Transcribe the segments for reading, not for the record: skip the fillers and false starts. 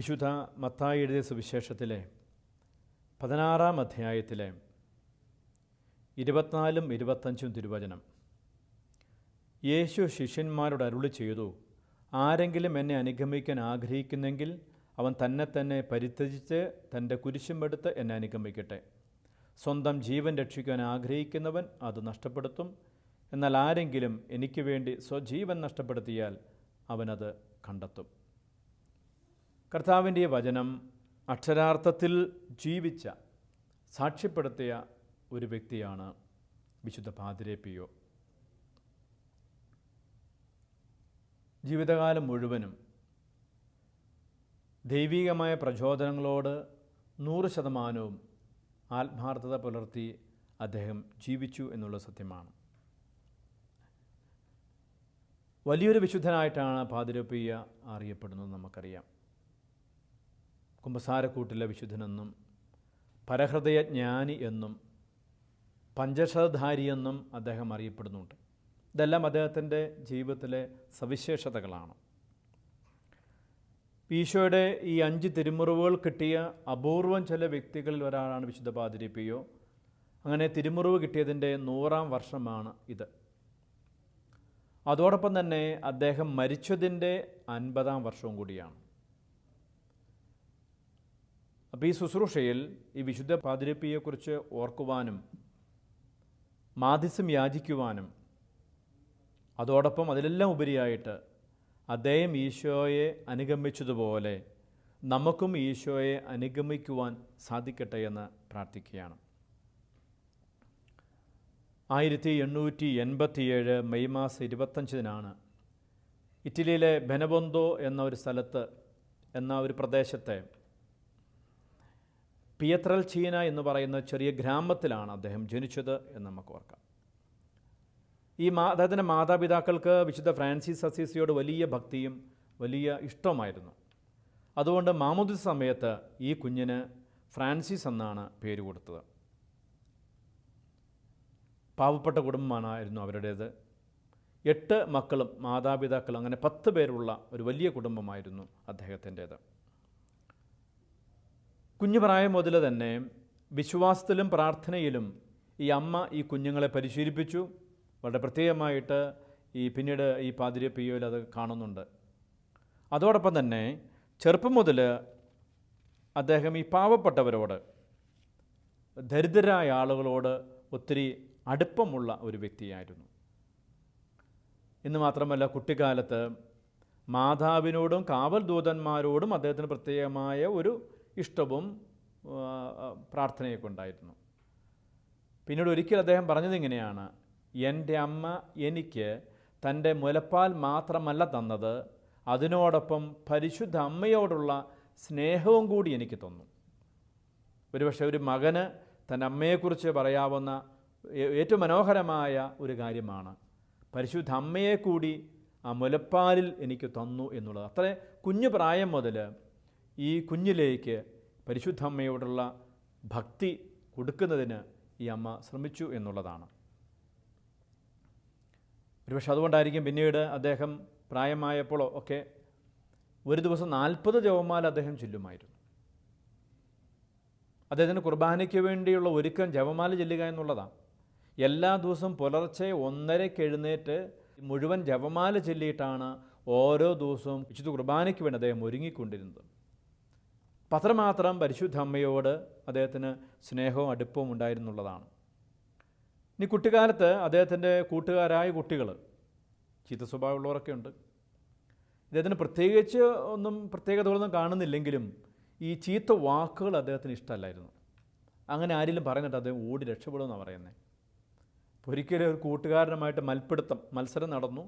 വിശുദ്ധ മത്തായി എഴുതിയ സുവിശേഷത്തിലെ 16-ാം അധ്യായത്തിലെ 24-25 തിരുവചനം. യേശു ശിഷ്യന്മാരോട് അരുളി ചെയ്തു, ആരെങ്കിലും എന്നെ അനുഗമിക്കാൻ ആഗ്രഹിക്കുന്നെങ്കിൽ അവൻ തന്നെ പരിത്യജിച്ച് തൻ്റെ കുരിശുമെടുത്ത് എന്നെ അനുഗമിക്കട്ടെ. സ്വന്തം ജീവൻ രക്ഷിക്കാൻ ആഗ്രഹിക്കുന്നവൻ അത് നഷ്ടപ്പെടുത്തും. എന്നാൽ ആരെങ്കിലും എനിക്ക് വേണ്ടി സ്വജീവൻ നഷ്ടപ്പെടുത്തിയാൽ അവനത് കണ്ടെത്തും. കർത്താവിൻ്റെ വചനം അക്ഷരാർത്ഥത്തിൽ ജീവിച്ച, സാക്ഷ്യപ്പെടുത്തിയ ഒരു വ്യക്തിയാണ് വിശുദ്ധ പാതിരേ പിയോ. ജീവിതകാലം മുഴുവനും ദൈവികമായ പ്രചോദനങ്ങളോട് 100% ആത്മാർത്ഥത പുലർത്തി അദ്ദേഹം ജീവിച്ചു എന്നുള്ള സത്യമാണ്. വലിയൊരു വിശുദ്ധനായിട്ടാണ് പാതിരേ പിയോ അറിയപ്പെടുന്നത്. നമുക്കറിയാം, കുമ്പസാരക്കൂട്ടിലെ വിശുദ്ധനെന്നും പരഹൃദയ ജ്ഞാനി എന്നും പഞ്ചക്ഷരധാരി എന്നും അദ്ദേഹം അറിയപ്പെടുന്നുണ്ട്. ഇതെല്ലാം അദ്ദേഹത്തിൻ്റെ ജീവിതത്തിലെ സവിശേഷതകളാണ്. ഈശോയുടെ ഈ 5 തിരുമുറിവുകൾ കിട്ടിയ അപൂർവം ചില വ്യക്തികളിൽ ഒരാളാണ് വിശുദ്ധ പാതിരേ പിയോ. അങ്ങനെ തിരുമുറിവ് കിട്ടിയതിൻ്റെ 100-ാം വർഷമാണ് ഇത്. അതോടൊപ്പം തന്നെ അദ്ദേഹം മരിച്ചതിൻ്റെ 50-ാം വർഷവും കൂടിയാണ്. അപ്പോൾ ഈ ശുശ്രൂഷയിൽ ഈ വിശുദ്ധ പാതിരേ പിയോയെക്കുറിച്ച് ഓർക്കുവാനും മാധ്യസ്ഥം യാചിക്കുവാനും അതോടൊപ്പം അതിലെല്ലാം ഉപരിയായിട്ട് അദ്ദേഹം ഈശോയെ അനുഗമിച്ചതുപോലെ നമുക്കും ഈശോയെ അനുഗമിക്കുവാൻ സാധിക്കട്ടെ എന്ന് പ്രാർത്ഥിക്കുകയാണ്. 1887 മെയ് മാസം 25 ഇറ്റലിയിലെ ബെനവൊന്തോ എന്ന ഒരു സ്ഥലത്ത്, എന്ന ഒരു പ്രദേശത്തെ പിയത്രൽചീന എന്ന് പറയുന്ന ചെറിയ ഗ്രാമത്തിലാണ് അദ്ദേഹം ജനിച്ചത് എന്ന് നമുക്ക് ഓർക്കാം. അദ്ദേഹത്തിൻ്റെ മാതാപിതാക്കൾക്ക് വിശുദ്ധ ഫ്രാൻസിസ് അസീസിയോട് വലിയ ഭക്തിയും വലിയ ഇഷ്ടമായിരുന്നു. അതുകൊണ്ട് മാമോദിസ സമയത്ത് ഈ കുഞ്ഞിന് ഫ്രാൻസിസ് എന്നാണ് പേര് കൊടുത്തത്. പാവപ്പെട്ട കുടുംബമായിരുന്നു അവരുടേത്. 8 മക്കളും മാതാപിതാക്കളും, അങ്ങനെ 10 പേരുള്ള ഒരു വലിയ കുടുംബമായിരുന്നു അദ്ദേഹത്തിൻ്റേത്. കുഞ്ഞു പ്രായം മുതൽ തന്നെ വിശ്വാസത്തിലും പ്രാർത്ഥനയിലും ഈ അമ്മ ഈ കുഞ്ഞുങ്ങളെ പരിശീലിപ്പിച്ചു. വളരെ പ്രത്യേകമായിട്ട് പിന്നീട് ഈ പാതിരേ പിയോയിൽ അത് കാണുന്നുണ്ട്. അതോടൊപ്പം തന്നെ ചെറുപ്പം മുതൽ അദ്ദേഹം ഈ പാവപ്പെട്ടവരോട്, ദരിദ്രരായ ആളുകളോട് ഒത്തിരി അടുപ്പമുള്ള ഒരു വ്യക്തിയായിരുന്നു. എന്ന് മാത്രമല്ല, കുട്ടിക്കാലത്ത് മാതാവിനോടും കാവൽ ദൂതന്മാരോടും അദ്ദേഹത്തിന് പ്രത്യേകമായ ഒരു ഇഷ്ടവും പ്രാർത്ഥനയൊക്കെ ഉണ്ടായിരുന്നു. പിന്നീട് ഒരിക്കൽ അദ്ദേഹം പറഞ്ഞതിങ്ങനെയാണ്, എൻ്റെ അമ്മ എനിക്ക് തൻ്റെ മുലപ്പാൽ മാത്രമല്ല തന്നത്, അതിനോടൊപ്പം പരിശുദ്ധ അമ്മയോടുള്ള സ്നേഹവും കൂടി എനിക്ക് തന്നു. ഒരുപക്ഷെ ഒരു മകന് തൻ്റെ അമ്മയെക്കുറിച്ച് പറയാവുന്ന ഏറ്റവും മനോഹരമായ ഒരു കാര്യമാണ് പരിശുദ്ധ അമ്മയെ കൂടി ആ മുലപ്പാലിൽ എനിക്ക് തന്നു എന്നുള്ളത്. അത്ര കുഞ്ഞു പ്രായം മുതൽ ഈ കുഞ്ഞിലേക്ക് പരിശുദ്ധ അമ്മയോടുള്ള ഭക്തി കൊടുക്കുന്നതിന് ഈ അമ്മ ശ്രമിച്ചു എന്നുള്ളതാണ്. ഒരുപക്ഷെ അതുകൊണ്ടായിരിക്കും പിന്നീട് അദ്ദേഹം പ്രായമായപ്പോൾ ഒക്കെ ഒരു ദിവസം 40 ജപമാല അദ്ദേഹം ചൊല്ലുമായിരുന്നു. അദ്ദേഹത്തിന് കുർബാനയ്ക്ക് വേണ്ടിയുള്ള ഒരുക്കം ജപമാല ചൊല്ലുക എന്നുള്ളതാണ്. എല്ലാ ദിവസവും പുലർച്ചെ 1:30 എഴുന്നേറ്റ് മുഴുവൻ ജപമാല ചൊല്ലിയിട്ടാണ് ഓരോ ദിവസവും വിശുദ്ധ കുർബാനയ്ക്ക് വേണ്ടി അദ്ദേഹം ഒരുങ്ങിക്കൊണ്ടിരുന്നത്. അത്രമാത്രം പരിശുദ്ധ അമ്മയോട് അദ്ദേഹത്തിന് സ്നേഹവും അടുപ്പവും ഉണ്ടായിരുന്നുള്ളതാണ്. ഇനി കുട്ടിക്കാലത്ത് അദ്ദേഹത്തിൻ്റെ കൂട്ടുകാരായ കുട്ടികൾ, ചീത്ത സ്വഭാവമുള്ളവരൊക്കെ ഉണ്ട്. ഇദ്ദേഹത്തിന് പ്രത്യേകതകളൊന്നും കാണുന്നില്ലെങ്കിലും ഈ ചീത്ത വാക്കുകൾ അദ്ദേഹത്തിന് ഇഷ്ടമല്ലായിരുന്നു. അങ്ങനെ ആരെങ്കിലും പറയുന്നിട്ട് അദ്ദേഹം ഓടി രക്ഷപ്പെടുമെന്നാണ് പറയുന്നത്. ഒരിക്കലും ഒരു കൂട്ടുകാരനുമായിട്ട് മത്സരം നടന്നു.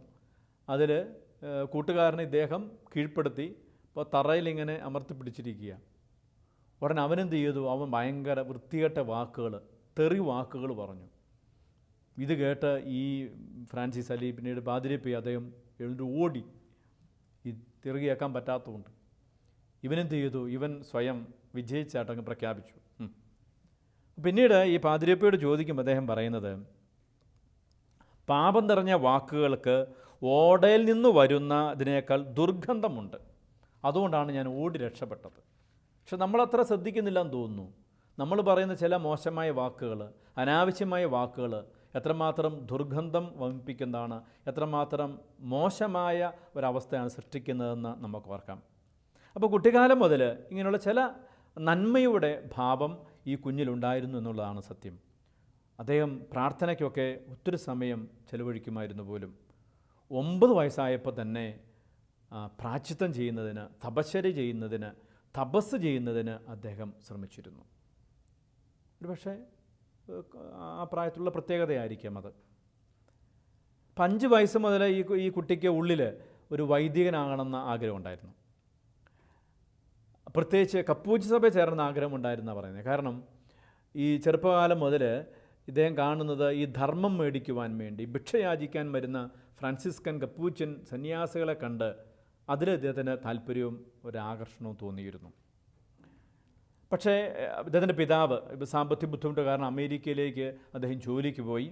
അതിൽ കൂട്ടുകാരനെ ഇദ്ദേഹം കീഴ്പ്പെടുത്തി. അപ്പോൾ തറയിലിങ്ങനെ അമർത്തി പിടിച്ചിരിക്കുക. ഉടനെ അവനെന്ത് ചെയ്തു? അവൻ ഭയങ്കര വൃത്തികെട്ട വാക്കുകൾ, തെറി വാക്കുകൾ പറഞ്ഞു. ഇത് കേട്ട് ഈ ഫ്രാൻസിസ് അലി, പിന്നീട് പാതിരേ പിയോ, അദ്ദേഹം എഴുന്നേറ്റ് ഓടി. ഈ തെറി കേൾക്കാൻ പറ്റാത്തതുകൊണ്ട് ഇവനെന്ത് ചെയ്തു? ഇവൻ സ്വയം വിജയിച്ചായിട്ടങ്ങ് പ്രഖ്യാപിച്ചു. പിന്നീട് ഈ പാതിരേ പിയോട് ചോദിക്കുമ്പോൾ അദ്ദേഹം പറയുന്നത്, പാപം നിറഞ്ഞ വാക്കുകൾക്ക് ഓടയിൽ നിന്ന് വരുന്നതിനേക്കാൾ ദുർഗന്ധമുണ്ട്. അതുകൊണ്ടാണ് ഞാൻ ഓടി രക്ഷപ്പെട്ടത്. പക്ഷെ നമ്മളത്ര ശ്രദ്ധിക്കുന്നില്ലെന്ന് തോന്നുന്നു. നമ്മൾ പറയുന്ന ചില മോശമായ വാക്കുകൾ, അനാവശ്യമായ വാക്കുകൾ എത്രമാത്രം ദുർഗന്ധം വമിപ്പിക്കുന്നതാണ്, എത്രമാത്രം മോശമായ ഒരവസ്ഥയാണ് സൃഷ്ടിക്കുന്നതെന്ന് നമുക്ക് ഓർക്കാം. അപ്പോൾ കുട്ടിക്കാലം മുതൽ ഇങ്ങനെയുള്ള ചില നന്മയുടെ ഭാവം ഈ കുഞ്ഞിലുണ്ടായിരുന്നു എന്നുള്ളതാണ് സത്യം. അദ്ദേഹം പ്രാർത്ഥനയ്ക്കൊക്കെ ഒത്തിരി സമയം ചെലവഴിക്കുമായിരുന്നു പോലും. 9 വയസ്സായപ്പോൾ തന്നെ പ്രായശ്ചിത്തം ചെയ്യുന്നതിന്, തപശ്ചര്യ ചെയ്യുന്നതിന്, തപസ് ചെയ്യുന്നതിന് അദ്ദേഹം ശ്രമിച്ചിരുന്നു. ഒരു പക്ഷേ ആ പ്രായത്തിലുള്ള പ്രത്യേകതയായിരിക്കാം അത്. 5 വയസ്സ് മുതൽ ഈ കുട്ടിക്ക് ഉള്ളിൽ ഒരു വൈദികനാകണമെന്ന ആഗ്രഹമുണ്ടായിരുന്നു. പ്രത്യേകിച്ച് കപ്പൂച്ചി സഭയിൽ ചേർന്ന ആഗ്രഹം ഉണ്ടായിരുന്നാണ് പറയുന്നത്. കാരണം ഈ ചെറുപ്പകാലം മുതൽ ഇദ്ദേഹം കാണുന്നത് ഈ ധർമ്മം മേടിക്കുവാൻ വേണ്ടി ഭിക്ഷയാചിക്കാൻ വരുന്ന ഫ്രാൻസിസ്കൻ കപ്പൂച്ചൻ സന്യാസികളെ കണ്ട് അതിൽ ഇദ്ദേഹത്തിന് താല്പര്യവും ഒരാകർഷണവും തോന്നിയിരുന്നു. പക്ഷേ ഇദ്ദേഹത്തിൻ്റെ പിതാവ് സാമ്പത്തിക ബുദ്ധിമുട്ട് കാരണം അമേരിക്കയിലേക്ക് അദ്ദേഹം ജോലിക്ക് പോയി.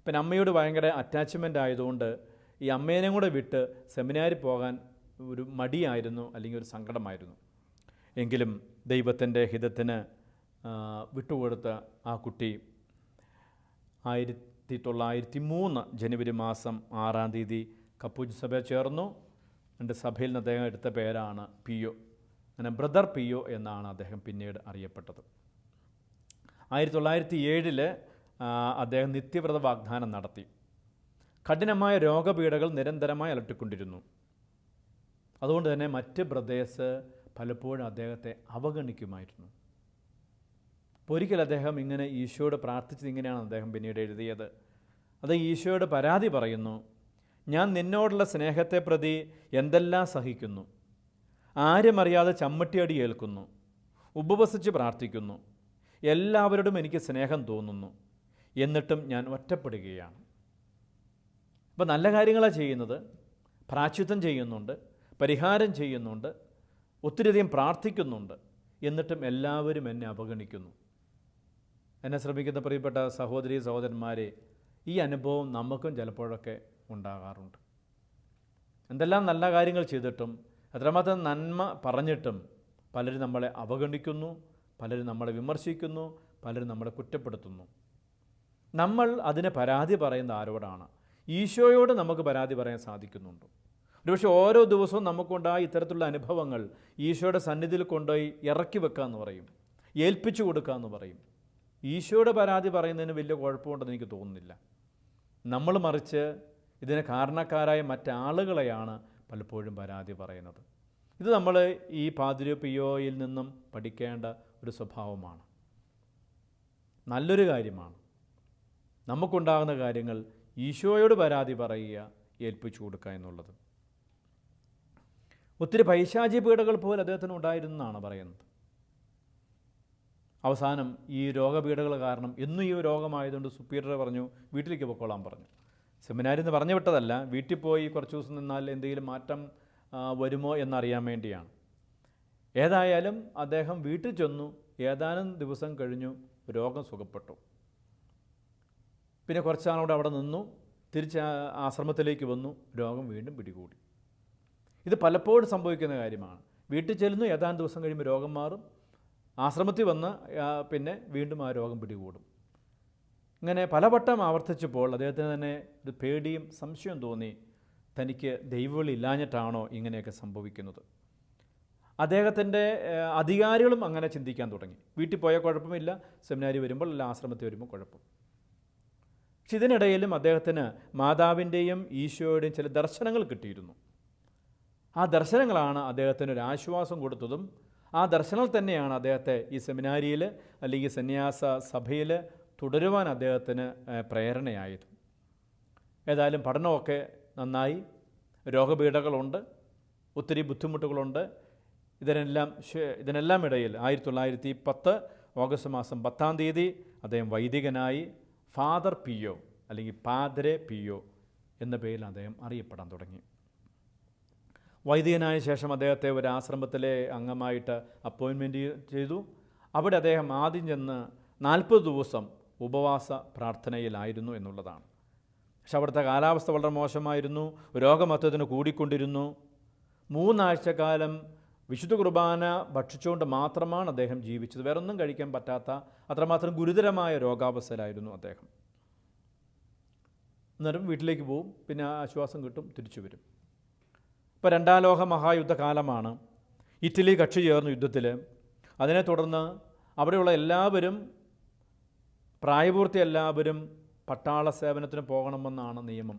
പിന്നെ അമ്മയോട് ഭയങ്കര അറ്റാച്ച്മെൻ്റ് ആയതുകൊണ്ട് ഈ അമ്മേനെ കൂടെ വിട്ട് സെമിനാരിൽ പോകാൻ ഒരു മടിയായിരുന്നു, അല്ലെങ്കിൽ ഒരു സങ്കടമായിരുന്നു. എങ്കിലും ദൈവത്തിൻ്റെ ഹിതത്തിന് വിട്ടുകൊടുത്ത ആ കുട്ടി 1903 ജനുവരി മാസം 6-ാം തീയതി കപ്പൂച്ചൻ സഭയിൽ ചേർന്നു. എൻ്റെ സഭയിൽ നിന്ന് അദ്ദേഹം എടുത്ത പേരാണ് പിയോ. അങ്ങനെ ബ്രദർ പിയോ എന്നാണ് അദ്ദേഹം പിന്നീട് അറിയപ്പെട്ടത്. 1907 അദ്ദേഹം നിത്യവ്രത വാഗ്ദാനം നടത്തി. കഠിനമായ രോഗപീഠകൾ നിരന്തരമായി അലട്ടിക്കൊണ്ടിരുന്നു. അതുകൊണ്ട് തന്നെ മറ്റ് ബ്രദേഴ്സ് പലപ്പോഴും അദ്ദേഹത്തെ അവഗണിക്കുമായിരുന്നു. ഒരിക്കൽ അദ്ദേഹം ഇങ്ങനെ ഈശോയോട് പ്രാർത്ഥിച്ചത് ഇങ്ങനെയാണ് അദ്ദേഹം പിന്നീട് എഴുതിയത്. അത് ഈശോയോട് പരാതി പറയുന്നു: ഞാൻ നിന്നോടുള്ള സ്നേഹത്തെ പ്രതി എന്തെല്ലാം സഹിക്കുന്നു, ആരുമറിയാതെ ചമ്മട്ടിയടി ഏൽക്കുന്നു, ഉപവസിച്ച് പ്രാർത്ഥിക്കുന്നു, എല്ലാവരോടും എനിക്ക് സ്നേഹം തോന്നുന്നു, എന്നിട്ടും ഞാൻ ഒറ്റപ്പെടുകയാണ്. അപ്പോൾ നല്ല കാര്യങ്ങളാണ് ചെയ്യുന്നത്, പ്രായശ്ചിത്തം ചെയ്യുന്നുണ്ട്, പരിഹാരം ചെയ്യുന്നുണ്ട്, ഒത്തിരിയധികം പ്രാർത്ഥിക്കുന്നുണ്ട്, എന്നിട്ടും എല്ലാവരും എന്നെ അവഗണിക്കുന്നു. എന്നെ ശ്രമിക്കുന്ന പ്രിയപ്പെട്ട സഹോദരീ സഹോദരന്മാരെ, ഈ അനുഭവം നമുക്കും ചിലപ്പോഴൊക്കെ ഉണ്ടാകാറുണ്ട്. എന്തെല്ലാം നല്ല കാര്യങ്ങൾ ചെയ്തിട്ടും, എത്രമാത്രം നന്മ പറഞ്ഞിട്ടും പലരും നമ്മളെ അവഗണിക്കുന്നു, പലരും നമ്മളെ വിമർശിക്കുന്നു, പലരും നമ്മളെ കുറ്റപ്പെടുത്തുന്നു. നമ്മൾ അതിന് പരാതി പറയുന്ന ആരോടാണ്? ഈശോയോട് നമുക്ക് പരാതി പറയാൻ സാധിക്കുന്നുണ്ടോ? ഒരുപക്ഷെ ഓരോ ദിവസവും നമുക്കുണ്ടായ ഇത്തരത്തിലുള്ള അനുഭവങ്ങൾ ഈശോയുടെ സന്നിധിയിൽ കൊണ്ടുപോയി ഇറക്കി വെക്കുക എന്ന് പറയും, ഏൽപ്പിച്ചു കൊടുക്കുക എന്ന് പറയും. ഈശോയുടെ പരാതി പറയുന്നതിന് വലിയ കുഴപ്പമുണ്ടെന്ന് എനിക്ക് തോന്നുന്നില്ല. നമ്മൾ മറിച്ച് ഇതിന് കാരണക്കാരായ മറ്റാളുകളെയാണ് പലപ്പോഴും പരാതി പറയുന്നത്. ഇത് നമ്മൾ ഈ പാദ്രി പിയോയിൽ നിന്നും പഠിക്കേണ്ട ഒരു സ്വഭാവമാണ്. നല്ലൊരു കാര്യമാണ്. നമുക്കുണ്ടാകുന്ന കാര്യങ്ങൾ ഈശോയോട് പരാതി പറയുക, ഏൽപ്പിച്ചു കൊടുക്കുക എന്നുള്ളത്. ഒത്തിരി പൈശാചി പീഡകൾ പോലെ അദ്ദേഹത്തിന് ഉണ്ടായിരുന്നെന്നാണ് പറയുന്നത്. അവസാനം ഈ രോഗപീഠകൾ കാരണം എന്നും ഈ രോഗമായതുകൊണ്ട് സുപ്പീരിയർ പറഞ്ഞു വീട്ടിലേക്ക് പൊക്കോളാൻ പറഞ്ഞു. സെമിനാരിൽ നിന്ന് പറഞ്ഞു വിട്ടതല്ല, വീട്ടിൽ പോയി കുറച്ച് ദിവസം നിന്നാൽ എന്തെങ്കിലും മാറ്റം വരുമോ എന്നറിയാൻ വേണ്ടിയാണ്. ഏതായാലും അദ്ദേഹം വീട്ടിൽ ചെന്നു. ഏതാനും ദിവസം കഴിഞ്ഞു രോഗം സുഖപ്പെട്ടു. പിന്നെ കുറച്ച് നാളോടെ അവിടെ നിന്നു. തിരിച്ച് ആശ്രമത്തിലേക്ക് വന്നു. രോഗം വീണ്ടും പിടികൂടി. ഇത് പലപ്പോഴും സംഭവിക്കുന്ന കാര്യമാണ്. വീട്ടിൽ ചെല്ലുന്നു, ഏതാനും ദിവസം കഴിയുമ്പോൾ രോഗം മാറും. ആശ്രമത്തിൽ വന്ന് പിന്നെ വീണ്ടും ആ രോഗം പിടികൂടും. ഇങ്ങനെ പലവട്ടം ആവർത്തിച്ചപ്പോൾ അദ്ദേഹത്തിന് തന്നെ ഒരു പേടിയും സംശയവും തോന്നി. തനിക്ക് ദൈവവിളി ഇല്ലാഞ്ഞിട്ടാണോ ഇങ്ങനെയൊക്കെ സംഭവിക്കുന്നത്? അദ്ദേഹത്തിൻ്റെ അധികാരികളും അങ്ങനെ ചിന്തിക്കാൻ തുടങ്ങി. വീട്ടിൽ പോയാൽ കുഴപ്പമില്ല, സെമിനാരി വരുമ്പോൾ അല്ല ആശ്രമത്തിൽ വരുമ്പോൾ കുഴപ്പം. പക്ഷെ ഇതിനിടയിലും അദ്ദേഹത്തിന് മാതാവിൻ്റെയും ഈശോയുടെയും ചില ദർശനങ്ങൾ കിട്ടിയിരുന്നു. ആ ദർശനങ്ങളാണ് അദ്ദേഹത്തിന് ഒരു ആശ്വാസം കൊടുത്തതും ആ ദർശനങ്ങൾ തന്നെയാണ് അദ്ദേഹത്തെ ഈ സെമിനാരിയിൽ അല്ലെങ്കിൽ സന്യാസ സഭയിൽ തുടരുവാൻ അദ്ദേഹത്തിന് പ്രേരണയായത്. ഏതായാലും പഠനമൊക്കെ നന്നായി. രോഗപീഠകളുണ്ട്, ഒത്തിരി ബുദ്ധിമുട്ടുകളുണ്ട്. ഇതിനെല്ലാം ഇടയിൽ 1910 ഓഗസ്റ്റ് മാസം 10-ാം തീയതി അദ്ദേഹം വൈദികനായി ഫാദർ പിയോ അല്ലെങ്കിൽ പാദ്രെ പിയോ എന്ന പേരിൽ അദ്ദേഹം അറിയപ്പെടാൻ തുടങ്ങി. വൈദികനായ ശേഷം അദ്ദേഹത്തെ ഒരു ആശ്രമത്തിലെ അംഗമായിട്ട് അപ്പോയിൻമെൻറ്റ് ചെയ്തു. അവിടെ അദ്ദേഹം ആദ്യം ചെന്ന് 40 ദിവസം ഉപവാസ പ്രാർത്ഥനയിലായിരുന്നു എന്നുള്ളതാണ്. പക്ഷെ അവിടുത്തെ കാലാവസ്ഥ വളരെ മോശമായിരുന്നു. രോഗം അദ്ദേഹത്തിന് കൂടിക്കൊണ്ടിരുന്നു. 3 ആഴ്ചക്കാലം വിശുദ്ധ കുർബാന ഭക്ഷിച്ചുകൊണ്ട് മാത്രമാണ് അദ്ദേഹം ജീവിച്ചത്. വേറൊന്നും കഴിക്കാൻ പറ്റാത്ത അത്രമാത്രം ഗുരുതരമായ രോഗാവസ്ഥയിലായിരുന്നു അദ്ദേഹം. അന്നേരം വീട്ടിലേക്ക് പോവും, പിന്നെ ആശ്വാസം കിട്ടും, തിരിച്ചു വരും. ഇപ്പോൾ രണ്ടാം ലോക മഹായുദ്ധകാലമാണ്. ഇറ്റലി കക്ഷി ചേർന്നു യുദ്ധത്തിൽ. അതിനെ തുടർന്ന് അവിടെയുള്ള എല്ലാവരും, പ്രായപൂർത്തി എല്ലാവരും പട്ടാള സേവനത്തിന് പോകണമെന്നാണ് നിയമം.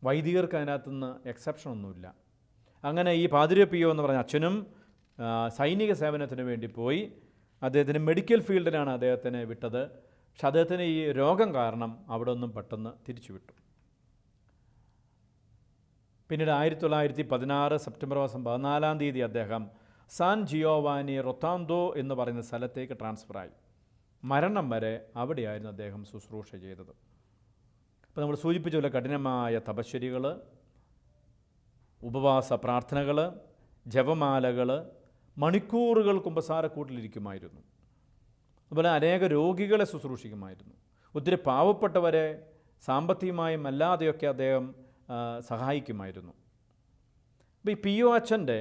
വൈദികർക്ക് അതിനകത്തുനിന്ന് എക്സെപ്ഷൻ ഒന്നുമില്ല. അങ്ങനെ ഈ പാതിരി പിയോ എന്ന് പറഞ്ഞ അച്ഛനും സൈനിക സേവനത്തിന് വേണ്ടി പോയി. അദ്ദേഹത്തിന് മെഡിക്കൽ ഫീൽഡിലാണ് അദ്ദേഹത്തിനെ വിട്ടത്. പക്ഷെ അദ്ദേഹത്തിന് ഈ രോഗം കാരണം അവിടെ ഒന്നും പെട്ടെന്ന് തിരിച്ചു വിട്ടു. പിന്നീട് 1916 സെപ്റ്റംബർ മാസം 14 അദ്ദേഹം സാൻ ജിയോവാനി റൊത്താന്തോ എന്ന് പറയുന്ന സ്ഥലത്തേക്ക് ട്രാൻസ്ഫറായി. മരണം വരെ അവിടെയായിരുന്നു അദ്ദേഹം ശുശ്രൂഷ ചെയ്തത്. അപ്പോൾ നമ്മൾ സൂചിപ്പിച്ച പോലെ കഠിനമായ തപശ്ശരികൾ, ഉപവാസ പ്രാർത്ഥനകൾ, ജപമാലകൾ, മണിക്കൂറുകൾ കുമ്പസാരക്കൂട്ടിലിരിക്കുമായിരുന്നു. അതുപോലെ അനേക രോഗികളെ ശുശ്രൂഷിക്കുമായിരുന്നു. ഒത്തിരി പാവപ്പെട്ടവരെ സാമ്പത്തികമായും അല്ലാതെയൊക്കെ അദ്ദേഹം സഹായിക്കുമായിരുന്നു. അപ്പോൾ ഈ പിയോ അച്ഛൻ്റെ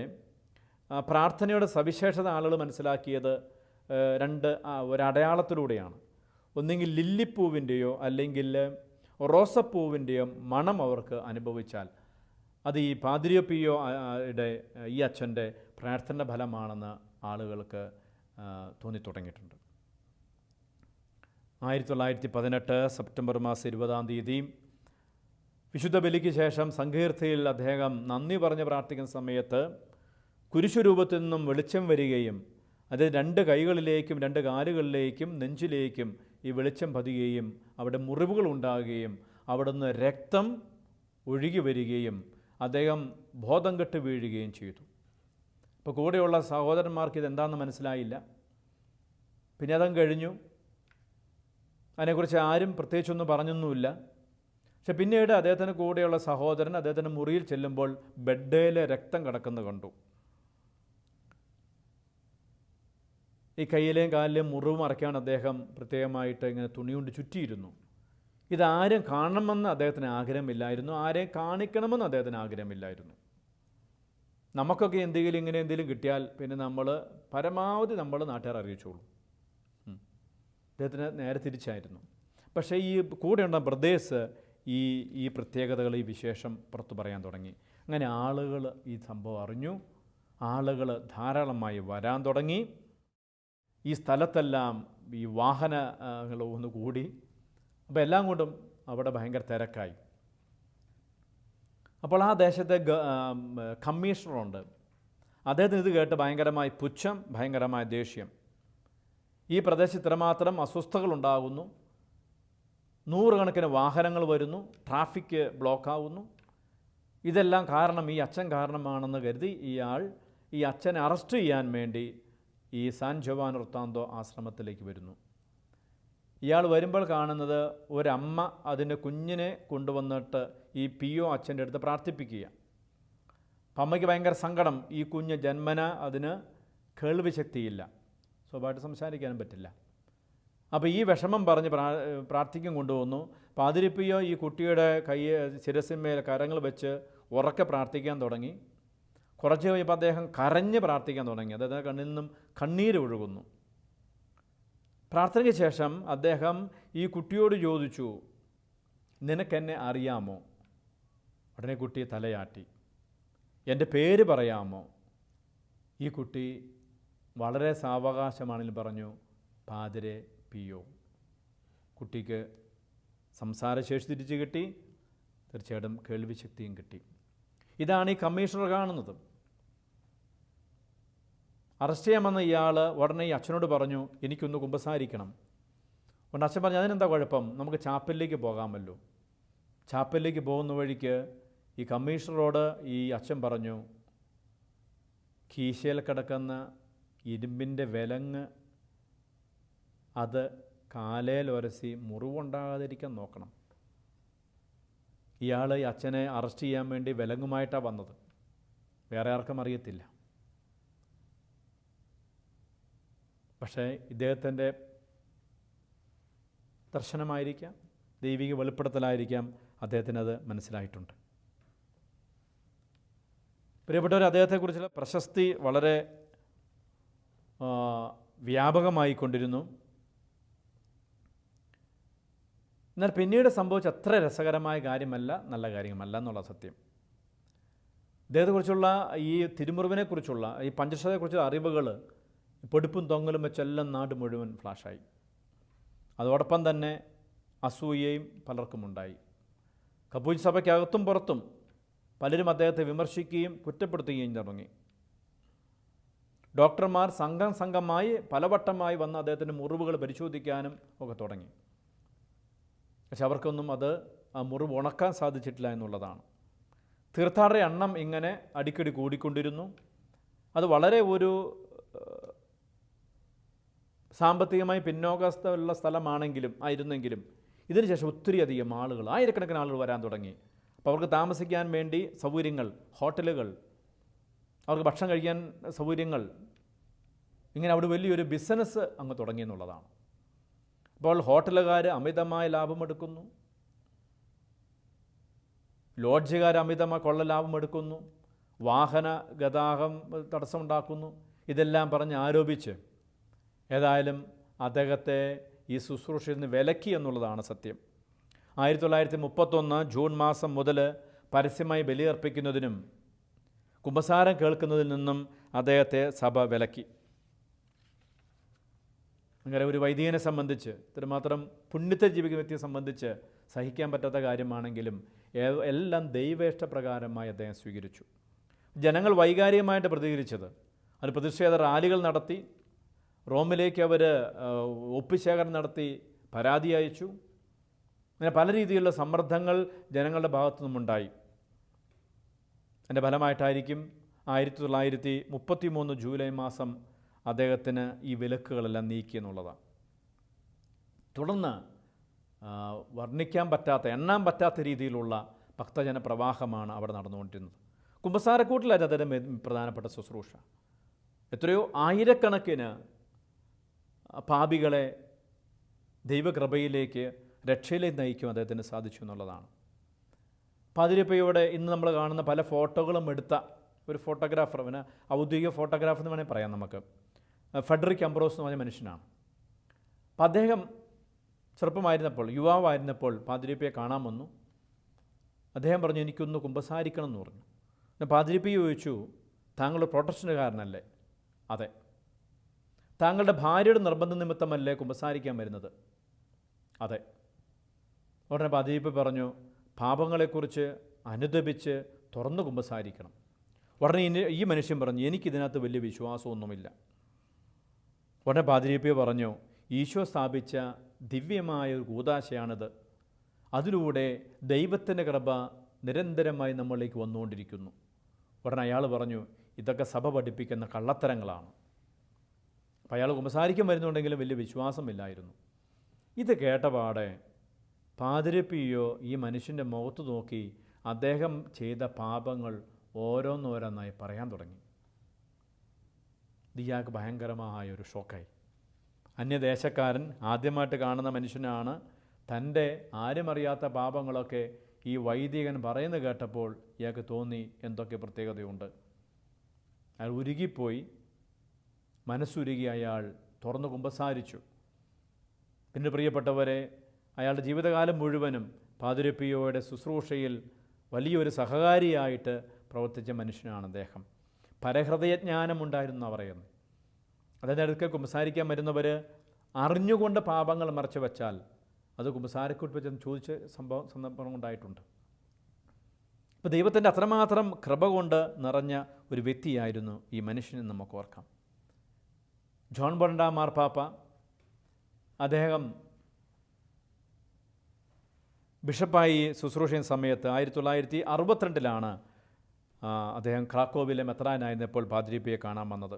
പ്രാർത്ഥനയുടെ സവിശേഷത ആളുകൾ മനസ്സിലാക്കിയത് ഒരടയാളത്തിലൂടെയാണ്. ഒന്നെങ്കിൽ ലില്ലിപ്പൂവിൻ്റെയോ അല്ലെങ്കിൽ റോസപ്പൂവിൻ്റെയോ മണം അവർക്ക് അനുഭവിച്ചാൽ അത് ഈ പാതിരി പിയോ ഈ അച്ഛൻ്റെ പ്രാർത്ഥന ഫലമാണെന്ന് ആളുകൾക്ക് തോന്നിത്തുടങ്ങിയിട്ടുണ്ട്. 1918 സെപ്റ്റംബർ മാസം 20 വിശുദ്ധ ബലിക്ക് ശേഷം സങ്കീർത്തിയിൽ അദ്ദേഹം നന്ദി പറഞ്ഞ് പ്രാർത്ഥിക്കുന്ന സമയത്ത് കുരിശുരൂപത്തിൽ നിന്നും വെളിച്ചം വരികയും അത് 2 കൈകളിലേക്കും 2 കാലുകളിലേക്കും നെഞ്ചിലേക്കും ഈ വെളിച്ചം പതിയുകയും അവിടെ മുറിവുകൾ ഉണ്ടാകുകയും അവിടുന്ന് രക്തം ഒഴുകി വരികയും അദ്ദേഹം ബോധം കെട്ട് വീഴുകയും ചെയ്തു. അപ്പോൾ കൂടെയുള്ള സഹോദരന്മാർക്ക് ഇതെന്താണെന്ന് മനസ്സിലായില്ല. പിന്നെ അതങ്ങ് കഴിഞ്ഞു. അതിനെക്കുറിച്ച് ആരും പ്രത്യേകിച്ചൊന്നും പറഞ്ഞൊന്നുമില്ല. പക്ഷെ പിന്നീട് അദ്ദേഹത്തിന് കൂടെയുള്ള സഹോദരൻ അദ്ദേഹത്തിൻ്റെ മുറിയിൽ ചെല്ലുമ്പോൾ ബെഡേലെ രക്തം കിടക്കുന്നത് കണ്ടു. ഈ കയ്യിലെയും കാലിലെയും മുറിവ് മറയ്ക്കാൻ അദ്ദേഹം പ്രത്യേകമായിട്ട് ഇങ്ങനെ തുണി കൊണ്ട് ചുറ്റിയിരുന്നു. ഇതാരും കാണണമെന്ന് അദ്ദേഹത്തിന് ആഗ്രഹമില്ലായിരുന്നു, ആരെയും കാണിക്കണമെന്ന് അദ്ദേഹത്തിന് ആഗ്രഹമില്ലായിരുന്നു. നമുക്കൊക്കെ എന്തെങ്കിലും കിട്ടിയാൽ പിന്നെ നമ്മൾ പരമാവധി നാട്ടുകാർ അറിയിച്ചോളൂ. അദ്ദേഹത്തിന് നേരെ തിരിച്ചായിരുന്നു. പക്ഷേ ഈ കൂടെയുള്ള ബ്രദേഴ്സ് ഈ പ്രത്യേകതകൾ, ഈ വിശേഷം പുറത്തു പറയാൻ തുടങ്ങി. അങ്ങനെ ആളുകൾ ഈ സംഭവം അറിഞ്ഞു. ആളുകൾ ധാരാളമായി വരാൻ തുടങ്ങി. ഈ സ്ഥലത്തെല്ലാം ഈ വാഹനങ്ങൾ ഒന്ന് കൂടി. അപ്പോൾ എല്ലാം കൊണ്ടും അവിടെ ഭയങ്കര തിരക്കായി. അപ്പോൾ ആ ദേശത്തെ കമ്മീഷണറുണ്ട്. അദ്ദേഹത്തിന് ഇത് കേട്ട് ഭയങ്കരമായ പുച്ഛം, ഭയങ്കരമായ ദേഷ്യം. ഈ പ്രദേശത്ത് ഇത്രമാത്രം അസ്വസ്ഥതകളുണ്ടാകുന്നു, 100 കണക്കിന് വാഹനങ്ങൾ വരുന്നു, ട്രാഫിക് ബ്ലോക്കാവുന്നു, ഇതെല്ലാം കാരണം ഈ അച്ഛൻ കാരണമാണെന്ന് കരുതി ഈ അച്ഛനെ അറസ്റ്റ് ചെയ്യാൻ വേണ്ടി ഈ സാൻ ജോവാനി റൊത്താന്തോ ആശ്രമത്തിലേക്ക് വരുന്നു. ഇയാൾ വരുമ്പോൾ കാണുന്നത് ഒരമ്മ അതിൻ്റെ കുഞ്ഞിനെ കൊണ്ടുവന്നിട്ട് ഈ പിയോ അച്ഛൻ്റെ അടുത്ത് പ്രാർത്ഥിപ്പിക്കുക. അപ്പം അമ്മയ്ക്ക് ഭയങ്കര സങ്കടം. ഈ കുഞ്ഞ് ജന്മന അതിന് കേൾവി ശക്തിയില്ല, സ്വാഭാവികമായിട്ട് സംസാരിക്കാനും പറ്റില്ല. അപ്പോൾ ഈ വിഷമം പറഞ്ഞ് പ്രാർത്ഥിക്കും കൊണ്ടുവന്നു. പാതിരി പിയോ ഈ കുട്ടിയുടെ ശിരസിന്മേൽ കരങ്ങൾ വെച്ച് ഉറക്കെ പ്രാർത്ഥിക്കാൻ തുടങ്ങി. കുറച്ച് കഴിഞ്ഞപ്പോൾ അദ്ദേഹം കരഞ്ഞ് പ്രാർത്ഥിക്കാൻ തുടങ്ങി. അദ്ദേഹത്തിൻ്റെ കണ്ണിൽ നിന്നും കണ്ണീര് ഒഴുകുന്നു. പ്രാർത്ഥനയ്ക്ക് ശേഷം അദ്ദേഹം ഈ കുട്ടിയോട് ചോദിച്ചു, നിനക്കെന്നെ അറിയാമോ? ഉടനെ കുട്ടി തലയാട്ടി. എൻ്റെ പേര് പറയാമോ? ഈ കുട്ടി വളരെ സാവകാശമാണെന്ന് പറഞ്ഞു, പാതിരി പിയോ. കുട്ടിക്ക് സംസാരശേഷി തിരിച്ചു കിട്ടി, തീർച്ചയായിട്ടും കേൾവിശക്തിയും കിട്ടി. ഇതാണ് ഈ കമ്മീഷണർ കാണുന്നത്. അറസ്റ്റ് ചെയ്യാമെന്ന ഇയാൾ ഉടനെ ഈ അച്ഛനോട് പറഞ്ഞു, എനിക്കൊന്ന് കുമ്പസാരിക്കണം. അതുകൊണ്ട് അച്ഛൻ പറഞ്ഞു, അതിനെന്താ കുഴപ്പം, നമുക്ക് ചാപ്പലിലേക്ക് പോകാമല്ലോ. ചാപ്പലിലേക്ക് പോകുന്ന വഴിക്ക് ഈ കമ്മീഷണറോട് ഈ അച്ഛൻ പറഞ്ഞു, കീശയിൽ കിടക്കുന്ന ഇരുമ്പിൻ്റെ വിലങ്ങ് അത് കാലേൽ ഉരസി മുറിവുണ്ടാകാതിരിക്കാൻ നോക്കണം. ഇയാൾ ഈ അച്ഛനെ അറസ്റ്റ് ചെയ്യാൻ വേണ്ടി വിലങ്ങുമായിട്ടാണ് വന്നത്, വേറെ ആർക്കും അറിയത്തില്ല. പക്ഷേ ഇദ്ദേഹത്തിൻ്റെ ദർശനമായിരിക്കാം, ദൈവിക വെളിപ്പെടുത്തലായിരിക്കാം, അദ്ദേഹത്തിനത് മനസ്സിലായിട്ടുണ്ട്. പ്രിയപ്പെട്ടവർ, അദ്ദേഹത്തെക്കുറിച്ചുള്ള പ്രശസ്തി വളരെ വ്യാപകമായിക്കൊണ്ടിരുന്നു. എന്നാൽ പിന്നീട് സംഭവിച്ച അത്ര രസകരമായ കാര്യമല്ല, നല്ല കാര്യമല്ല എന്നുള്ള സത്യം. ഇദ്ദേഹത്തെക്കുറിച്ചുള്ള ഈ തിരുമുറിവിനെക്കുറിച്ചുള്ള ഈ പഞ്ചക്ഷതയെക്കുറിച്ചുള്ള അറിവുകൾ പൊടിപ്പും തൊങ്ങലും വെച്ചെല്ലാം നാട് മുഴുവൻ ഫ്ലാഷായി. അതോടൊപ്പം തന്നെ അസൂയയും പലർക്കും ഉണ്ടായി. കപ്പൂച്ചി സഭയ്ക്കകത്തും പുറത്തും പലരും അദ്ദേഹത്തെ വിമർശിക്കുകയും കുറ്റപ്പെടുത്തുകയും തുടങ്ങി. ഡോക്ടർമാർ സംഘമായി പലവട്ടമായി വന്ന് അദ്ദേഹത്തിൻ്റെ മുറിവുകൾ പരിശോധിക്കാനും ഒക്കെ തുടങ്ങി. പക്ഷെ അവർക്കൊന്നും ആ മുറിവ് ഉണക്കാൻ സാധിച്ചിട്ടില്ല എന്നുള്ളതാണ്. തീർത്ഥാടകരുടെ എണ്ണം ഇങ്ങനെ അടിക്കടി കൂടിക്കൊണ്ടിരുന്നു. അത് വളരെ ഒരു സാമ്പത്തികമായി പിന്നോക്കസ്ഥയുള്ള ആയിരുന്നെങ്കിലും ഇതിനുശേഷം ഒത്തിരിയധികം ആളുകൾ, ആയിരക്കണക്കിന് ആളുകൾ വരാൻ തുടങ്ങി. അപ്പോൾ അവർക്ക് താമസിക്കാൻ വേണ്ടി സൗകര്യങ്ങൾ, ഹോട്ടലുകൾ, അവർക്ക് ഭക്ഷണം കഴിക്കാൻ സൗകര്യങ്ങൾ, ഇങ്ങനെ അവിടെ വലിയൊരു ബിസിനസ് അങ്ങ് തുടങ്ങിയെന്നുള്ളതാണ്. അപ്പോൾ ഹോട്ടലുകാർ അമിതമായ ലാഭമെടുക്കുന്നു, ലോഡ്ജുകാർ അമിതമായ കൊള്ള ലാഭമെടുക്കുന്നു, വാഹന ഗതാഗതം തടസ്സമുണ്ടാക്കുന്നു. ഇതെല്ലാം പറഞ്ഞ് ആരോപിച്ച് ഏതായാലും അദ്ദേഹത്തെ ഈ ശുശ്രൂഷയിൽ നിന്ന് വിലക്കി എന്നുള്ളതാണ് സത്യം. 1931 ജൂൺ മാസം മുതൽ പരസ്യമായി ബലിയർപ്പിക്കുന്നതിനും കുമ്പസാരം കേൾക്കുന്നതിൽ നിന്നും അദ്ദേഹത്തെ സഭ വിലക്കി. അങ്ങനെ ഒരു വൈദികനെ സംബന്ധിച്ച്, ഇത്രമാത്രം പുണ്യത്തെ ജീവിക്കുന്ന വ്യക്തിയെ സംബന്ധിച്ച് സഹിക്കാൻ പറ്റാത്ത കാര്യമാണെങ്കിലും എല്ലാം ദൈവേഷ്ടപ്രകാരമായി അദ്ദേഹം സ്വീകരിച്ചു. ജനങ്ങൾ വൈകാരികമായിട്ട് പ്രതികരിച്ചത്, അത് പ്രതിഷേധ റാലികൾ നടത്തി, റോമിലേക്ക് അവർ ഒപ്പുശേഖരണം നടത്തി പരാതി അയച്ചു. അങ്ങനെ പല രീതിയിലുള്ള സമ്മർദ്ദങ്ങൾ ജനങ്ങളുടെ ഭാഗത്തു നിന്നുമുണ്ടായി. അതിൻ്റെ ഫലമായിട്ടായിരിക്കും 1933 ജൂലൈ മാസം അദ്ദേഹത്തിന് ഈ വിലക്കുകളെല്ലാം നീക്കിയെന്നുള്ളതാണ്. തുടർന്ന് വർണ്ണിക്കാൻ പറ്റാത്ത, എണ്ണാൻ പറ്റാത്ത രീതിയിലുള്ള ഭക്തജന പ്രവാഹമാണ് അവിടെ നടന്നുകൊണ്ടിരുന്നത്. കുമ്പസാരക്കൂട്ടിലായിരുന്നു അതിൻ്റെ പ്രധാനപ്പെട്ട ശുശ്രൂഷ. എത്രയോ ആയിരക്കണക്കിന് പാപികളെ ദൈവകൃപയിലേക്ക്, രക്ഷയിലേക്ക് നയിക്കും അദ്ദേഹത്തിന് സാധിച്ചു എന്നുള്ളതാണ്. പാതിരിപ്പയോടെ ഇന്ന് നമ്മൾ കാണുന്ന പല ഫോട്ടോകളും എടുത്ത ഒരു ഫോട്ടോഗ്രാഫർ, പിന്നെ ഔദ്യോഗിക ഫോട്ടോഗ്രാഫർ എന്ന് വേണമെങ്കിൽ പറയാം നമുക്ക്, ഫെഡറിക് അംബ്രോസ് എന്ന് പറഞ്ഞ മനുഷ്യനാണ്. അപ്പം അദ്ദേഹം ചെറുപ്പമായിരുന്നപ്പോൾ, യുവാവായിരുന്നപ്പോൾ പാതിരിപ്പയെ കാണാൻ വന്നു. അദ്ദേഹം പറഞ്ഞു, എനിക്കൊന്ന് കുമ്പസാരിക്കണം എന്ന് പറഞ്ഞു. പിന്നെ പാതിരിപ്പ ചോദിച്ചു, താങ്കൾ പ്രൊട്ടക്ഷനുകാരനല്ലേ? അതെ. താങ്കളുടെ ഭാര്യയുടെ നിർബന്ധ നിമിത്തമല്ലേ കുമ്പസാരിക്കാൻ വരുന്നത്? അതെ. ഉടനെ പാതിരിപ്പ പറഞ്ഞു, പാപങ്ങളെക്കുറിച്ച് അനുദപിച്ച് തുറന്നു കുമ്പസാരിക്കണം. ഉടനെ ഈ മനുഷ്യൻ പറഞ്ഞു, എനിക്കിതിനകത്ത് വലിയ വിശ്വാസമൊന്നുമില്ല. ഉടനെ പാതിരിപ്പ പറഞ്ഞു, ഈശോ സ്ഥാപിച്ച ദിവ്യമായ ഒരു കൂദാശയാണിത്. അതിലൂടെ ദൈവത്തിൻ്റെ കൃപ നിരന്തരമായി നമ്മളിലേക്ക് വന്നുകൊണ്ടിരിക്കുന്നു. ഉടനെ അയാൾ പറഞ്ഞു, ഇതൊക്കെ സഭ പഠിപ്പിക്കുന്ന കള്ളത്തരങ്ങളാണ്. അപ്പോൾ അയാൾ കുമ്പസാരിക്കാൻ വരുന്നുണ്ടെങ്കിലും വലിയ വിശ്വാസമില്ലായിരുന്നു. ഇത് കേട്ടപാടെ പാതിരിപ്പിയോ ഈ മനുഷ്യൻ്റെ മുഖത്ത് നോക്കി അദ്ദേഹം ചെയ്ത പാപങ്ങൾ ഓരോന്നോരോന്നായി പറയാൻ തുടങ്ങി. ഇയാൾക്ക് ഭയങ്കരമായൊരു ഷോക്കായി. അന്യദേശക്കാരൻ, ആദ്യമായിട്ട് കാണുന്ന മനുഷ്യനാണ്. തൻ്റെ ആരുമറിയാത്ത പാപങ്ങളൊക്കെ ഈ വൈദികൻ പറയുന്നത് കേട്ടപ്പോൾ ഇയാൾക്ക് തോന്നി എന്തൊക്കെ പ്രത്യേകതയുണ്ട്. അയാൾ ഉരുകിപ്പോയി. മനസ്സുരുകി അയാൾ തുറന്നു കുമ്പസാരിച്ചു. പിന്നെ പ്രിയപ്പെട്ടവരെ, അയാളുടെ ജീവിതകാലം മുഴുവനും പാതിരിപ്പിയോയുടെ ശുശ്രൂഷയിൽ വലിയൊരു സഹകാരിയായിട്ട് പ്രവർത്തിച്ച മനുഷ്യനാണ് അദ്ദേഹം. പരഹൃദയജ്ഞാനമുണ്ടായിരുന്നു പറയുന്നത്. അതായത് അടുക്കൽ കുമ്പസാരിക്കാൻ വരുന്നവർ അറിഞ്ഞുകൊണ്ട് പാപങ്ങൾ മറച്ചു വെച്ചാൽ അത് കുമ്പസാരക്കൂട്ട് വെച്ചെന്ന് ചോദിച്ച സന്ദർഭം ഉണ്ടായിട്ടുണ്ട്. അപ്പോൾ ദൈവത്തിൻ്റെ അത്രമാത്രം കൃപ കൊണ്ട് നിറഞ്ഞ ഒരു വ്യക്തിയായിരുന്നു ഈ മനുഷ്യനെ നമുക്ക് ഓർക്കാം. ജോൺ 12 മാർപ്പാപ്പ, അദ്ദേഹം ബിഷപ്പായി ശുശ്രൂഷയുന്ന സമയത്ത് 1962 അദ്ദേഹം ക്രാക്കോവിലെ മെത്രാനായിരുന്നപ്പോൾ പാതിരിപ്പിയെ കാണാൻ വന്നത്.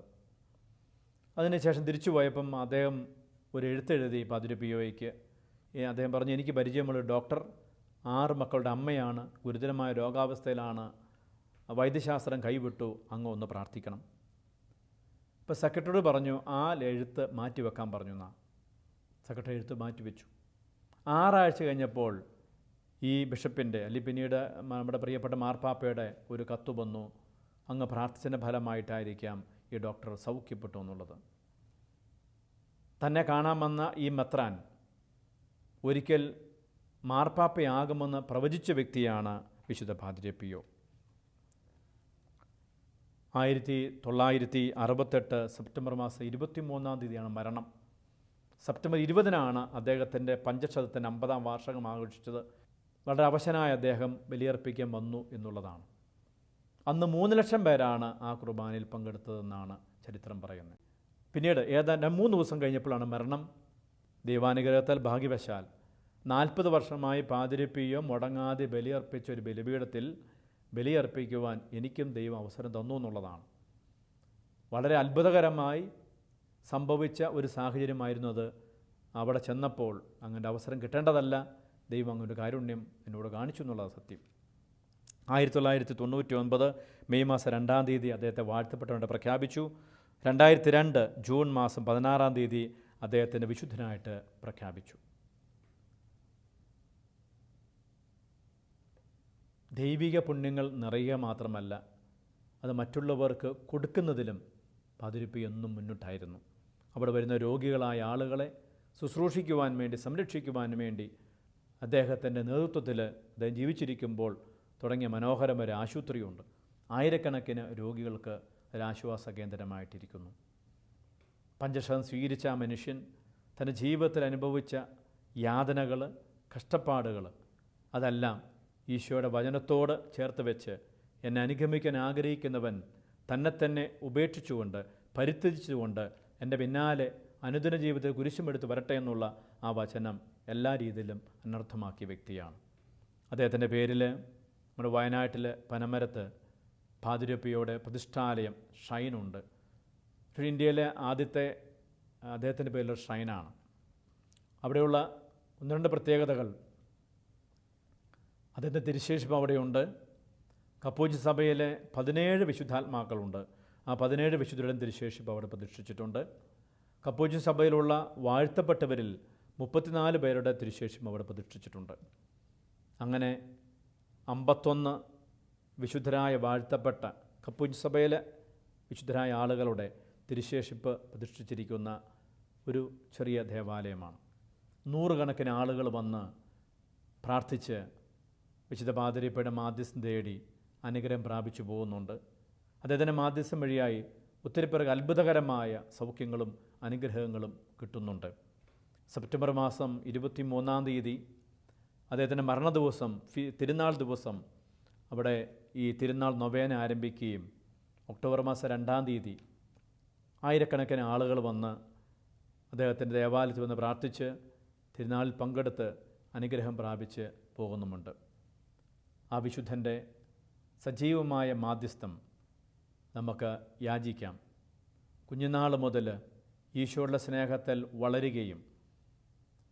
അതിനുശേഷം തിരിച്ചു പോയപ്പം അദ്ദേഹം ഒരു എഴുത്തെഴുതി പാതിരിപ്പിയോയ്ക്ക്. അദ്ദേഹം പറഞ്ഞു, എനിക്ക് പരിചയമുള്ള ഡോക്ടർ 6 മക്കളുടെ അമ്മയാണ്, ഗുരുതരമായ രോഗാവസ്ഥയിലാണ്, വൈദ്യശാസ്ത്രം കൈവിട്ടു, അങ്ങ് ഒന്ന് പ്രാർത്ഥിക്കണം. ഇപ്പോൾ സെക്രട്ടറിയോട് പറഞ്ഞു ആ എഴുത്ത് മാറ്റിവെക്കാൻ പറഞ്ഞു. സെക്രട്ടറി എഴുത്ത് മാറ്റിവെച്ചു. 6 ആഴ്ച കഴിഞ്ഞപ്പോൾ ഈ ബിഷപ്പിൻ്റെ, അല്ലെങ്കിൽ പിന്നീട് നമ്മുടെ പ്രിയപ്പെട്ട മാർപ്പാപ്പയുടെ ഒരു കത്ത് വന്നു. അങ്ങ് പ്രാർത്ഥിച്ചതിൻ്റെ ഫലമായിട്ടായിരിക്കാം ഈ ഡോക്ടർ സൗഖ്യപ്പെട്ടു എന്നുള്ളത്. തന്നെ കാണാമെന്ന ഈ മെത്രാൻ ഒരിക്കൽ മാർപ്പാപ്പയാകുമെന്ന് പ്രവചിച്ച വ്യക്തിയാണ് വിശുദ്ധ പാദ്രി പിയോ. 1968 സെപ്റ്റംബർ മാസം 23 മരണം. സെപ്റ്റംബർ 20 അദ്ദേഹത്തിൻ്റെ പഞ്ചക്ഷതത്തിൻ്റെ 50-ാം വാർഷികം ആഘോഷിച്ചത്. വളരെ അവശനായ അദ്ദേഹം ബലിയർപ്പിക്കാൻ വന്നു എന്നുള്ളതാണ്. അന്ന് 3 ലക്ഷം പേരാണ് ആ കുർബാനയിൽ പങ്കെടുത്തതെന്നാണ് ചരിത്രം പറയുന്നത്. പിന്നീട് ഏതാണ്ട് 3 ദിവസം കഴിഞ്ഞപ്പോഴാണ് മരണം. ദൈവാനുഗ്രഹത്താൽ ഭാഗ്യവശാൽ 40 വർഷമായി പാതിരി പിയോ മുടങ്ങാതെ ബലിയർപ്പിച്ച ഒരു ബലിപീഠത്തിൽ ബലിയർപ്പിക്കുവാൻ എനിക്കും ദൈവം അവസരം തന്നു എന്നുള്ളതാണ്. വളരെ അത്ഭുതകരമായി സംഭവിച്ച ഒരു സാഹചര്യമായിരുന്നു അത്. അവിടെ ചെന്നപ്പോൾ അങ്ങനെ അവസരം കിട്ടേണ്ടതല്ല, ദൈവം അങ്ങനെ കാരുണ്യം എന്നോട് കാണിച്ചു എന്നുള്ളത് സത്യം. 1999 മെയ് മാസം 2-ാം തീയതി അദ്ദേഹത്തെ വാഴ്ത്തപ്പെട്ടവനായിട്ട് പ്രഖ്യാപിച്ചു. 2002 ജൂൺ മാസം 16-ാം തീയതി അദ്ദേഹത്തിൻ്റെ വിശുദ്ധനായിട്ട് പ്രഖ്യാപിച്ചു. ദൈവിക പുണ്യങ്ങൾ നിറയുക മാത്രമല്ല, അത് മറ്റുള്ളവർക്ക് കൊടുക്കുന്നതിലും പാതിരി പിയോ എന്നും മുന്നിട്ടായിരുന്നു. അവിടെ വരുന്ന രോഗികളായ ആളുകളെ ശുശ്രൂഷിക്കുവാൻ വേണ്ടി, സംരക്ഷിക്കുവാൻ വേണ്ടി അദ്ദേഹത്തിൻ്റെ നേതൃത്വത്തിൽ അദ്ദേഹം ജീവിച്ചിരിക്കുമ്പോൾ തുടങ്ങിയ മനോഹരമായ ആശുപത്രിയുണ്ട്. ആയിരക്കണക്കിന് രോഗികൾക്ക് ഒരാശ്വാസ കേന്ദ്രമായിട്ടിരിക്കുന്നു. പഞ്ചക്ഷതം സ്വീകരിച്ച ആ മനുഷ്യൻ തൻ്റെ ജീവിതത്തിൽ അനുഭവിച്ച യാതനകൾ, കഷ്ടപ്പാടുകൾ അതെല്ലാം ഈശോയുടെ വചനത്തോട് ചേർത്ത് വെച്ച് എന്നെ അനുഗമിക്കാൻ ആഗ്രഹിക്കുന്നവൻ തന്നെ ഉപേക്ഷിച്ചുകൊണ്ട്, പരിത്യജിച്ചുകൊണ്ട് എൻ്റെ പിന്നാലെ അനുദിന ജീവിതത്തിൽ കുരിശുമെടുത്ത് വരട്ടെ എന്നുള്ള ആ വചനം എല്ലാ രീതിയിലും അനർത്ഥമാക്കിയ വ്യക്തിയാണ്. അദ്ദേഹത്തിൻ്റെ പേരിൽ നമ്മുടെ വയനാട്ടിൽ പനമരത്ത് പാതിരി പിയോയുടെ പ്രതിഷ്ഠാലയം ഷൈനുണ്ട്. ഇന്ത്യയിലെ ആദ്യത്തെ അദ്ദേഹത്തിൻ്റെ പേരിലുള്ള ഷൈനാണ്. അവിടെയുള്ള 1-2 പ്രത്യേകതകൾ. അദ്ദേഹത്തിൻ്റെ തിരുശേഷിപ്പ് അവിടെയുണ്ട്. കപ്പൂച്ചി സഭയിലെ 17 വിശുദ്ധാത്മാക്കളുണ്ട്. ആ 17 വിശുദ്ധരുടെയും തിരുശേഷിപ്പ് അവിടെ പ്രതിഷ്ഠിച്ചിട്ടുണ്ട്. കപ്പൂച്ചി സഭയിലുള്ള വാഴ്ത്തപ്പെട്ടവരിൽ 34 പേരുടെ തിരുശേഷിപ്പ് അവിടെ പ്രതിഷ്ഠിച്ചിട്ടുണ്ട്. അങ്ങനെ 51 വിശുദ്ധരായ വാഴ്ത്തപ്പെട്ട കപ്പൂച്ചി സഭയിലെ വിശുദ്ധരായ ആളുകളുടെ തിരുശേഷിപ്പ് പ്രതിഷ്ഠിച്ചിരിക്കുന്ന ഒരു ചെറിയ ദേവാലയമാണ്. 100 കണക്കിന് ആളുകൾ വന്ന് പ്രാർത്ഥിച്ച് വിശുദ്ധ പാതിരിപ്പയുടെ മാധ്യസ്ഥം തേടി അനുഗ്രഹം പ്രാപിച്ചു പോകുന്നുണ്ട്. അദ്ദേഹത്തിൻ്റെ മാധ്യസ്ഥം വഴിയായി ഒത്തിരി പേർക്ക് അത്ഭുതകരമായ സൗഖ്യങ്ങളും അനുഗ്രഹങ്ങളും കിട്ടുന്നുണ്ട്. സെപ്റ്റംബർ മാസം 23-ാം തീയതി അദ്ദേഹത്തിൻ്റെ മരണ ദിവസം, തിരുനാൾ ദിവസം അവിടെ ഈ തിരുനാൾ നൊവേന ആരംഭിക്കുകയും ഒക്ടോബർ മാസം 2-ാം തീയതി ആയിരക്കണക്കിന് ആളുകൾ വന്ന് അദ്ദേഹത്തിൻ്റെ ദേവാലയത്തിൽ വന്ന് പ്രാർത്ഥിച്ച് തിരുനാളിൽ പങ്കെടുത്ത് അനുഗ്രഹം പ്രാപിച്ച് പോകുന്നുമുണ്ട്. ആ വിശുദ്ധൻ്റെ സജീവമായ മാധ്യസ്ഥം നമുക്ക് യാചിക്കാം. കുഞ്ഞുനാൾ മുതൽ ഈശോയുടെ സ്നേഹത്തിൽ വളരുകയും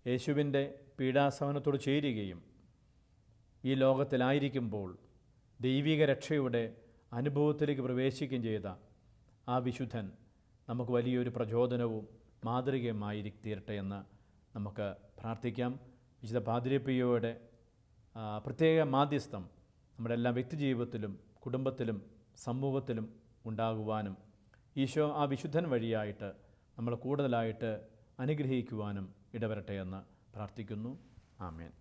യേശുവിൻ്റെ പീഡാസഹനത്തോട് ചേരുകയും ഈ ലോകത്തിലായിരിക്കുമ്പോൾ ദൈവിക രക്ഷയുടെ അനുഭവത്തിലേക്ക് പ്രവേശിക്കുകയും ചെയ്ത ആ വിശുദ്ധൻ നമുക്ക് വലിയൊരു പ്രചോദനവും മാതൃകയുമായി തീരട്ടെ എന്ന് നമുക്ക് പ്രാർത്ഥിക്കാം. വിശുദ്ധ പാതിരി പിയോയുടെ പ്രത്യേക മാധ്യസ്ഥം നമ്മുടെ എല്ലാ വ്യക്തിജീവിതത്തിലും കുടുംബത്തിലും സമൂഹത്തിലും ഉണ്ടാകുവാനും ഈശോ ആ വിശുദ്ധൻ വഴിയായിട്ട് നമ്മൾ കൂടുതലായിട്ട് അനുഗ്രഹിക്കുവാനും ഇടവരട്ടെ എന്ന് പ്രാർത്ഥിക്കുന്നു. ആമേൻ.